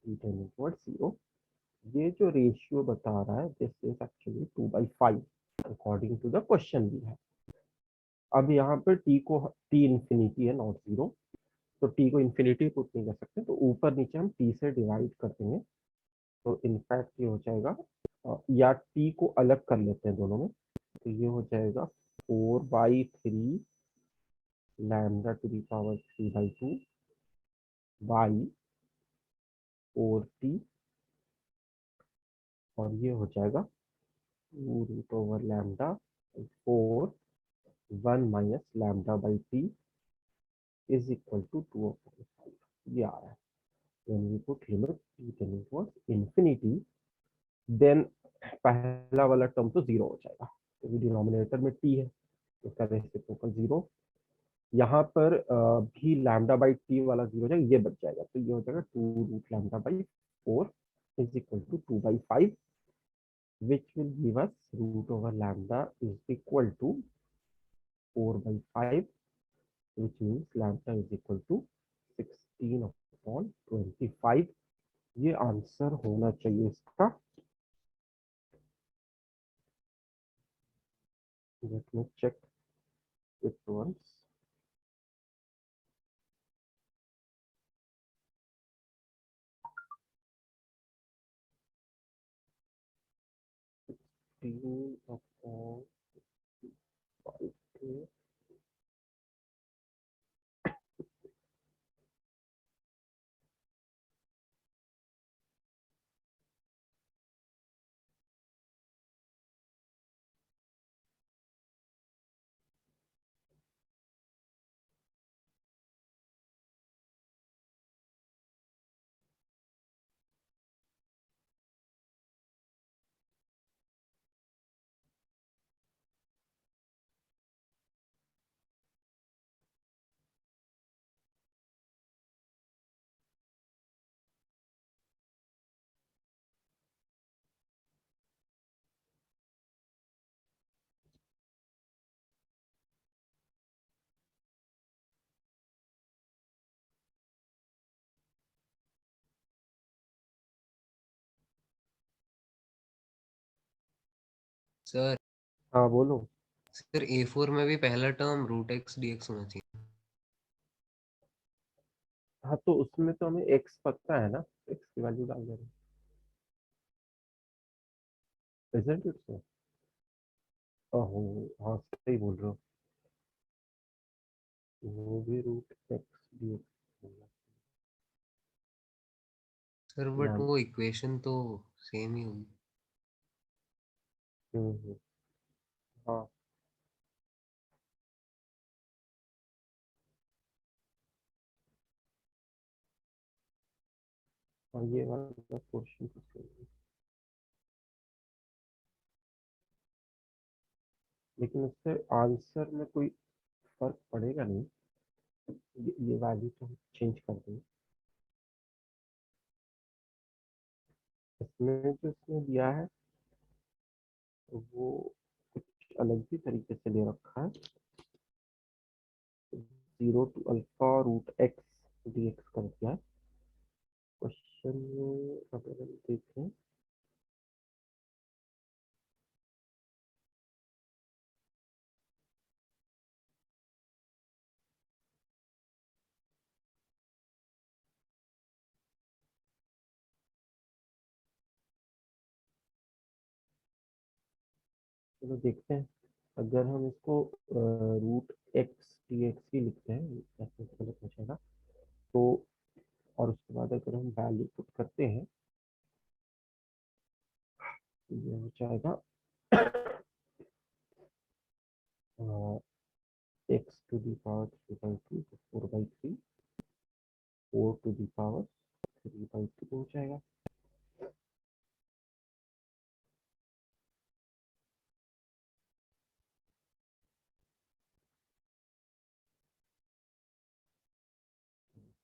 p tending towards 0. ये जो रेशियो बता रहा है this is actually 2/5 according to the question we है. अब यहाँ पर t इंफिनिटी है नॉट 0, तो t को इंफिनिटी पुट नहीं कर सकते, तो ऊपर नीचे हम t से डिवाइड कर देंगे. तो इनफैक्ट ये हो जाएगा या t को अलग कर लेते हैं दोनों में, तो ये हो जाएगा 4/3 lambda to the power 3/2 by 4t और ये हो जाएगा 2 root over lambda 4 1 minus lambda by t is equal to 2/5. ये आ रहा है. when we put limit t tending towards infinity then पहला वाला टर्म तो जीरो हो जाएगा, क्योंकि डिनोमिनेटर में t है, इसका रेसिप्रोकल जीरो. यहाँ पर भी लैम्डा बाई टी वाला जीरो हो जाएगा, ये बच जाएगा, तो ये हो जाएगा 2 root lambda by 4 is equal to 2/5 which will give us root over lambda is equal to 4/5 which means lambda is equal to 16/25. ये आंसर होना चाहिए इसका. Let me check it once. Sir हाँ बोलो. सर A4 में भी पहला term root x d x होना चाहिए. हाँ तो उसमें तो हमें x पता है ना, x की वैल्यू डाल देंगे. isn't it so? ओहो, हाँ सही बोल रहे हो, वो भी root x d x. Sir but वो इक्वेशन तो सेम ही होगी. हाँ और ये वाला क्वेश्चन तो सही है. लेकिन उससे आंसर में कोई फर्क पड़ेगा नहीं, ये वैल्यू तो हम चेंज कर देंगे. इसमें जो इसने दिया है तो वो कुछ अलग ही तरीके से ले रखा है. 0 to alpha root x d x कर दिया है क्वेश्चन में. अगर हम देखें चलो देखते हैं. अगर हम इसको रूट एक्स डी एक्स ही लिखते हैं, ऐसे गलत हो जाएगा तो, और उसके बाद अगर हम वैल्यू पुट करते हैं तो ये हो जाएगा एक्स टू दी पावर 3/2 तो 4/3 4 टू दी पावर 3/2 हो जाएगा.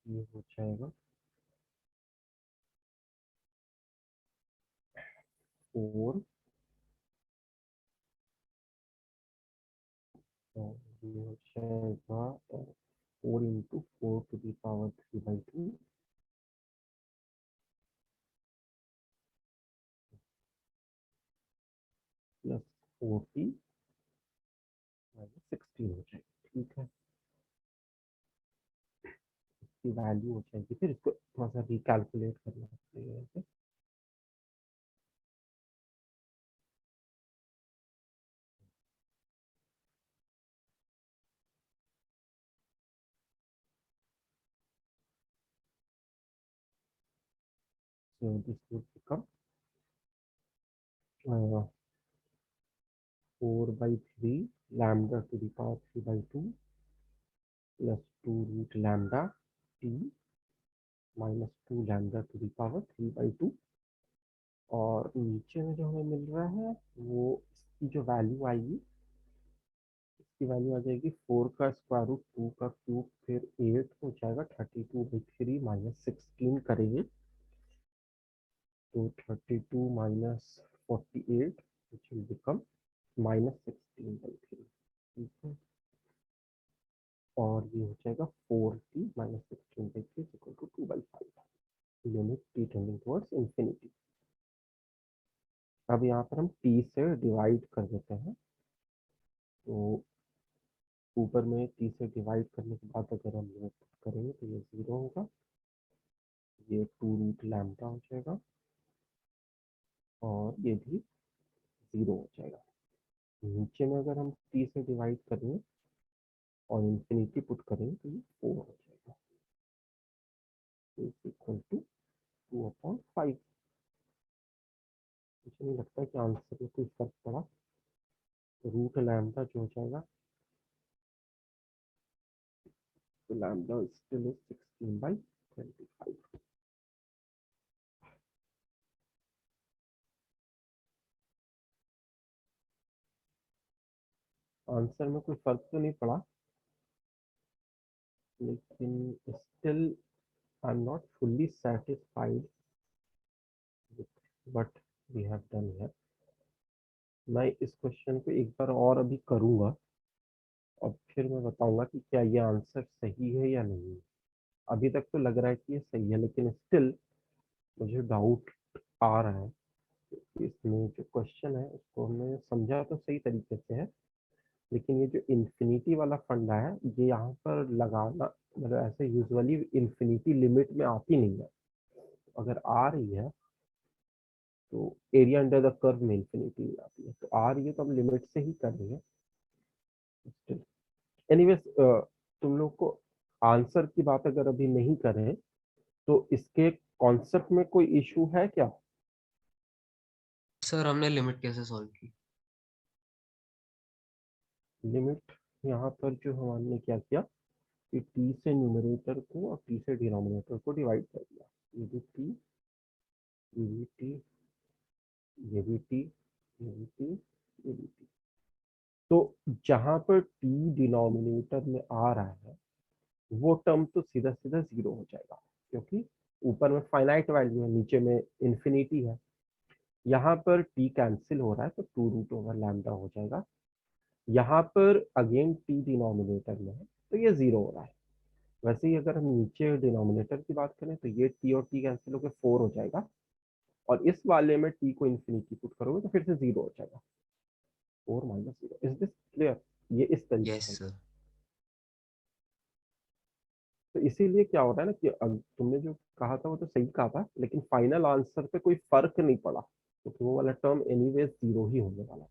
ये हो जाएगा 4 और ये हो जाएगा 4 into 4 to the power 3/2 plus 40 minus 16 हो जाएगी। ठीक है, इसकी वैल्यू हो जाएगी, फिर इसको थोड़ा सा रिकैलकुलेट करना पड़ेगा। So this would become 4/3 lambda to the power 3/2 plus 2 root lambda t minus 2 lambda to the power 3/2 और नीचे में जो हमें मिल रहा है वो इसकी जो वैल्यू आएगी, इसकी वैल्यू आ जाएगी 4 का स्क्वायर रूट 2 का क्यूब फिर 8 हो जाएगा 32/3 माइनस 16 करेंगे तो 32 minus 48 which will become minus 16/3। ठीक है, और ये हो जाएगा 4t minus 16/3 equal to 2/5 limit t tending towards infinity. अब यहाँ पर हम t से डिवाइड कर देते हैं, तो ऊपर में t से डिवाइड करने के बाद अगर हम लिमिट करेंगे तो ये 0 होगा, ये 2 रूट लैम्डा हो जाएगा और ये भी 0 हो जाएगा। नीचे में अगर हम t से डिवाइड करेंगे और इंफिनिटी पुट करेंगे तो ये 4 हो जाएगा, इक्वल टू 2/5। मुझे नहीं लगता कि आंसर में कोई फर्क पड़ा, तो रूट लैम्डा जो हो जाएगा तो लैम्डा स्टिल इज 16/25। आंसर में कोई फर्क तो नहीं पड़ा, लेकिन still I am not fully satisfied with what we have done here. मैं इस क्वेश्चन को एक बार और अभी करूँगा और फिर मैं बताऊंगा कि क्या ये आंसर सही है या नहीं। अभी तक तो लग रहा है कि ये सही है, लेकिन स्टिल मुझे डाउट आ रहा है कि इसमें जो क्वेश्चन है उसको हमने समझा तो सही तरीके से है, लेकिन ये जो इन्फिनिटी वाला फंडा है ये यहाँ पर लगाना, मतलब ऐसे यूजुअली इन्फिनिटी लिमिट में आती नहीं है, अगर आ रही है तो एरिया अंडर द कर्व में इन्फिनिटी आती है, तो आ रही है तो हम लिमिट से ही कर रही है। एनीवेज तुम लोग को आंसर की बात अगर अभी नहीं करें तो इसके कॉन्सेप्ट में कोई इशू है क्या? सर हमने लिमिट कैसे सॉल्व की? लिमिट यहाँ पर जो हमने क्या किया कि t से न्यूमरेटर को और t से डिनोमिनेटर को डिवाइड कर दिया, ये भी t, ये भी t, ये भी t, ये भी t, ये भी t। तो जहां पर t डिनोमिनेटर में आ रहा है वो टर्म तो सीधा सीधा 0 हो जाएगा, क्योंकि ऊपर में फाइनाइट वैल्यू है, नीचे में इन्फिनिटी है। यहाँ पर t कैंसिल हो रहा है तो 2 रूट ओवर लैम्डा हो जाएगा। यहाँ पर अगेन t डिनोमिनेटर में है तो ये 0 हो रहा है। वैसे ही अगर हम नीचे डिनोमिनेटर की बात करें तो ये t और t कैंसिल होकर 4 हो जाएगा, और इस वाले में t को इन्फिनिटी पुट करोगे तो फिर से 0 हो जाएगा। 4 माइनस 0, इज दिस क्लियर? ये इस तरीके यस से। सर। तो इसीलिए क्या हो रहा है ना कि तुमने जो कहा था वो तो सही कहा था, लेकिन फाइनल आंसर पे कोई फर्क नहीं पड़ा, क्योंकि तो वो वाला टर्म एनीवेज 0 ही होने वाला था।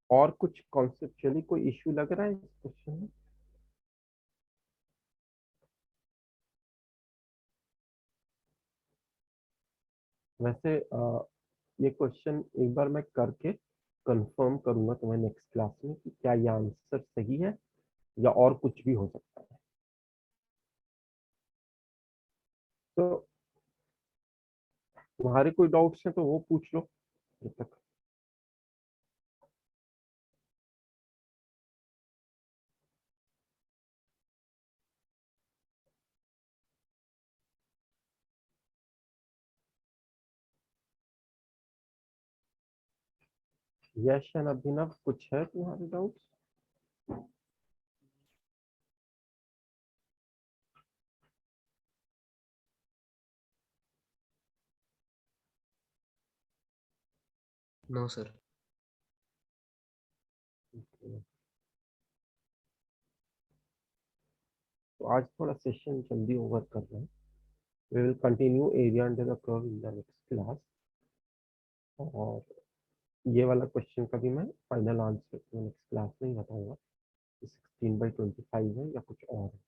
और कुछ कॉन्सेप्चुअली कोई इश्यू लग रहा है इस क्वेश्चन में? वैसे ये क्वेश्चन एक बार मैं करके कंफर्म करूंगा तुम्हें नेक्स्ट क्लास में कि क्या ये आंसर सही है या और कुछ भी हो सकता है। तो तुम्हारे कोई डाउट्स हैं तो वो पूछ लो जब तक। यश एंड अभिनव, कुछ है तुम्हारे डाउट्स? No sir. तो आज थोड़ा सेशन जल्दी ओवर करना है। We will continue area under the curve in the next class. और ये वाला क्वेश्चन का भी मैं फाइनल आंसर नेक्स्ट क्लास में ही बताऊंगा, 16/25 है या कुछ और है।